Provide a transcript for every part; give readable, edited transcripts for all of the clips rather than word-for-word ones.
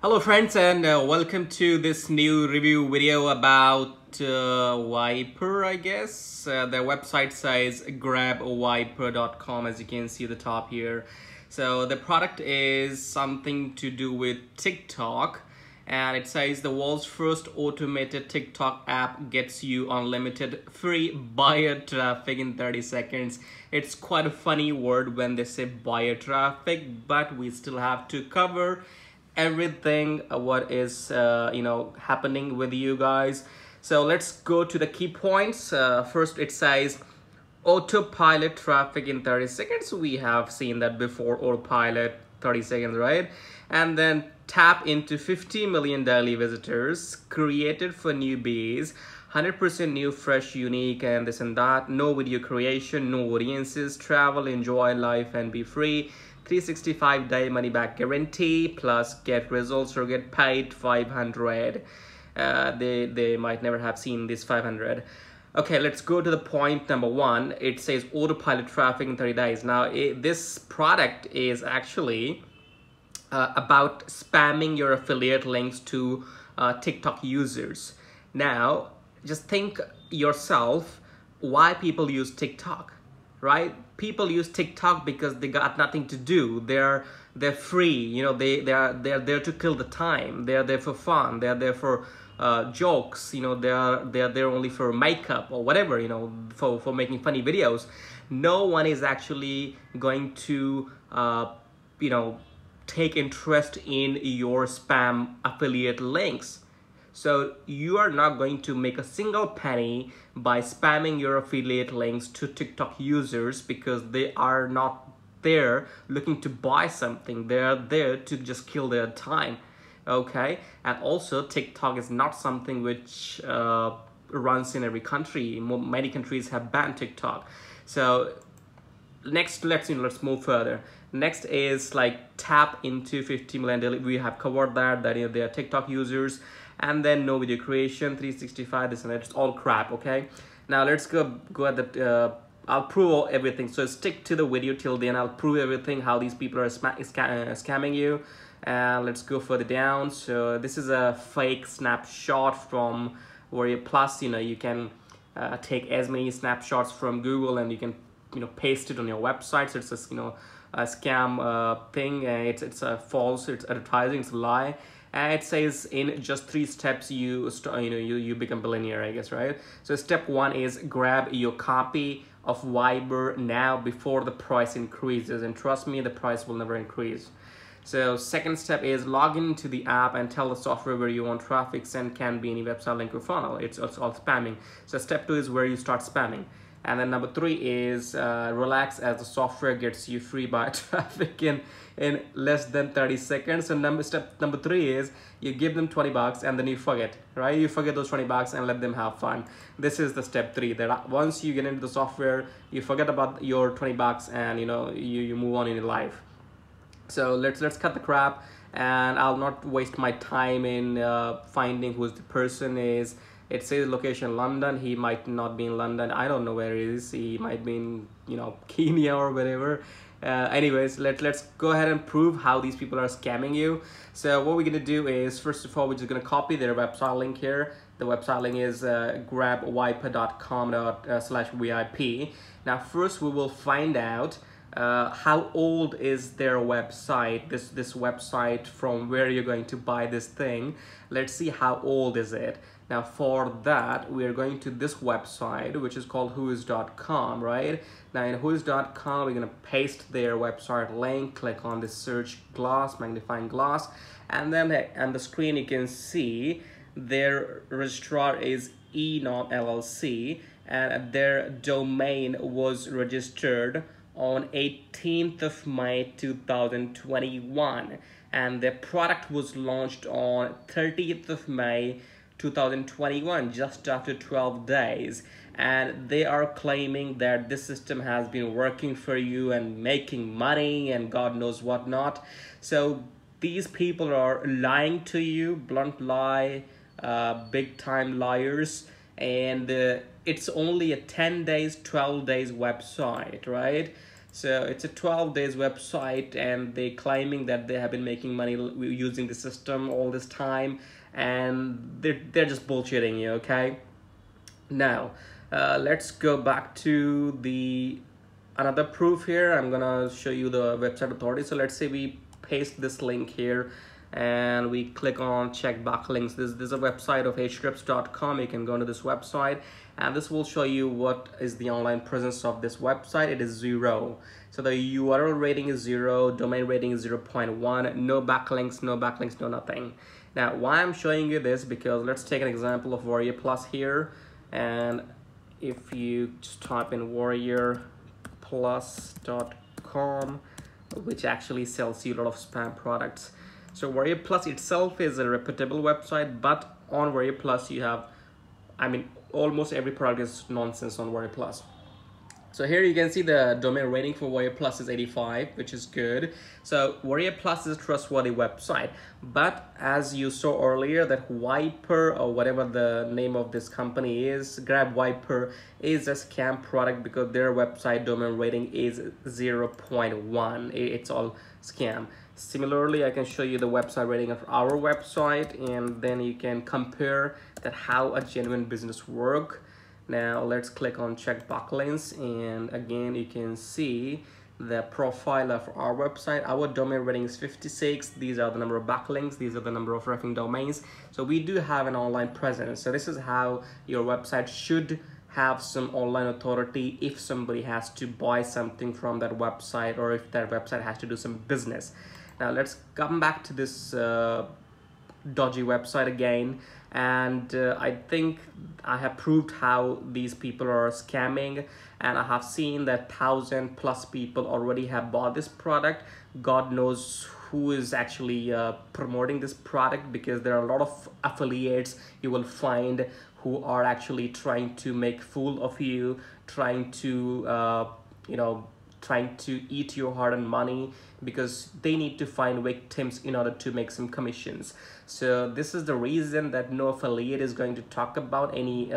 Hello friends, and welcome to this new review video about Wiper, I guess. The website says grabwiper.com, as you can see at the top here. So the product is something to do with TikTok, and it says the world's first automated TikTok app gets you unlimited free buyer traffic in 30 seconds. It's quite a funny word when they say buyer traffic, but we still have to cover everything what is happening with you guys. So let's go to the key points. First, it says autopilot traffic in 30 seconds. We have seen that before, autopilot 30 seconds, right? And then tap into 50 million daily visitors, created for newbies, 100% new, fresh, unique, and this and that. No video creation, no audiences, travel, enjoy life, and be free. 365-day money-back guarantee, plus get results or get paid 500. They might never have seen this 500. Okay, let's go to the point number one. It says autopilot traffic in 30 days. Now, this product is actually about spamming your affiliate links to TikTok users. Now, just think yourself why people use TikTok, right? People use TikTok because they got nothing to do. They're free, you know. They're there to kill the time. They're there for fun. They're there for jokes, you know. They're there only for makeup or whatever, you know, for making funny videos. No one is actually going to take interest in your spam affiliate links. So you are not going to make a single penny by spamming your affiliate links to TikTok users, because they are not there looking to buy something. They are there to just kill their time. Okay, and also TikTok is not something which runs in every country. Many countries have banned TikTok. So next, let's move further. Next is like tap into 50 million daily. We have covered that they are TikTok users. And then no video creation, 365, this and that. It's all crap. Okay, now let's go at the I'll prove everything, so stick to the video till then. I'll prove everything, how these people are scamming you. And let's go further down. So this is a fake snapshot from where you you can take as many snapshots from Google, and you can paste it on your website. So it's just a scam thing. It's a false, it's advertising, it's a lie. And it says in just 3 steps you become billionaire, I guess, right? So step 1 is grab your copy of Viber now before the price increases, and trust me, the price will never increase. So second step is log into the app and tell the software where you want traffic sent. Can be any website link or funnel. It's all spamming. So step 2 is where you start spamming. And then number 3 is relax, as the software gets you free buyer traffic in less than 30 seconds. And step number 3 is you give them 20 bucks and then you forget, right? You forget those 20 bucks and let them have fun. This is the step 3, that once you get into the software, you forget about your 20 bucks and you move on in your life. So let's cut the crap, and I'll not waste my time in finding who the person is. It says location London. He might not be in London. I don't know where he is. He might be in Kenya or whatever. Anyways, let's go ahead and prove how these people are scamming you. So what we're gonna do is, first of all, we're just gonna copy their website link here. The website link is grabwiper.com/VIP. Now first we will find out how old is their website, this website from where you're going to buy this thing. Let's see how old is it. Now for that, we are going to this website, which is called whois.com, right? Now in whois.com, we're gonna paste their website link, click on this search glass, magnifying glass, and then on the screen you can see their registrar is eNom LLC, and their domain was registered on 18th of May 2021, and their product was launched on 30th of May 2021, just after 12 days. And they are claiming that this system has been working for you and making money and God knows what not. So these people are lying to you, blunt lie, big time liars. And it's only a 10 days, 12 days website, right? So it's a 12 days website, and they claiming that they have been making money using the system all this time, and they're just bullshitting you. Okay, now let's go back to the another proof here. I'm gonna show you the website authority. So let's say we paste this link here and we click on check backlinks. This is a website of hrefs.com. You can go to this website and this will show you what is the online presence of this website. It is 0. So the URL rating is 0, domain rating is 0.1, no backlinks, no nothing. Now why I'm showing you this, because let's take an example of Warrior Plus here, and if you just type in warriorplus.com, which actually sells you a lot of spam products. So Warrior Plus itself is a reputable website, but on Warrior Plus you have, I mean, almost every product is nonsense on Warrior Plus. So here you can see the domain rating for Warrior Plus is 85, which is good. So Warrior Plus is a trustworthy website, but as you saw earlier, that Viper or whatever the name of this company is, Grab Viper, is a scam product because their website domain rating is 0.1. It's all scam. Similarly, I can show you the website rating of our website, and then you can compare that how a genuine business work. Now let's click on check backlinks, and again you can see the profile of our website. Our domain rating is 56. These are the number of backlinks, these are the number of referring domains. So we do have an online presence. So this is how your website should have some online authority if somebody has to buy something from that website, or if that website has to do some business. Now let's come back to this dodgy website again, and I think I have proved how these people are scamming, and I have seen that 1,000+ people already have bought this product. God knows who is actually promoting this product, because there are a lot of affiliates you will find who are actually trying to make fool of you, trying to trying to eat your hard-earned money, because they need to find victims in order to make some commissions. So this is the reason that no affiliate is going to talk about any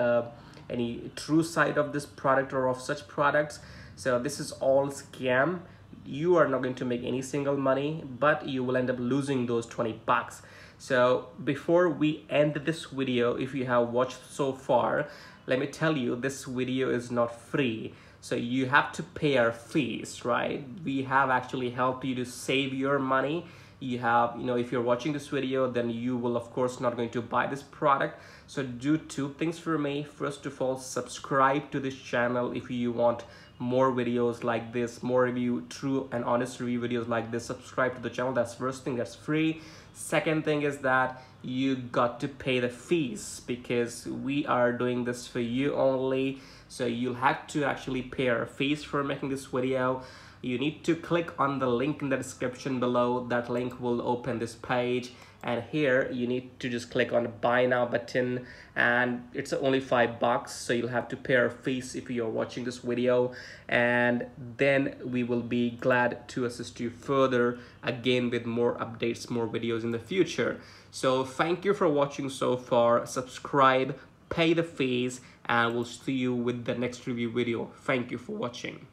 true side of this product or of such products. So this is all scam. You are not going to make any single money, but you will end up losing those 20 bucks. So before we end this video, if you have watched so far, let me tell you, this video is not free. So you have to pay our fees, right? We have actually helped you to save your money. You have, if you're watching this video, then you will of course not going to buy this product. So do 2 things for me. First of all, subscribe to this channel if you want more videos like this, more true and honest review videos like this. Subscribe to the channel. That's first thing, that's free. Second thing is that you got to pay the fees, because we are doing this for you only. So you'll have to actually pay our fees for making this video. You need to click on the link in the description below. That link will open this page, and here you need to just click on the buy now button, and it's only $5. So you'll have to pay our fees if you're watching this video, and then we will be glad to assist you further again with more updates, more videos in the future. So thank you for watching so far. Subscribe, pay the fees, and we'll see you with the next review video. Thank you for watching.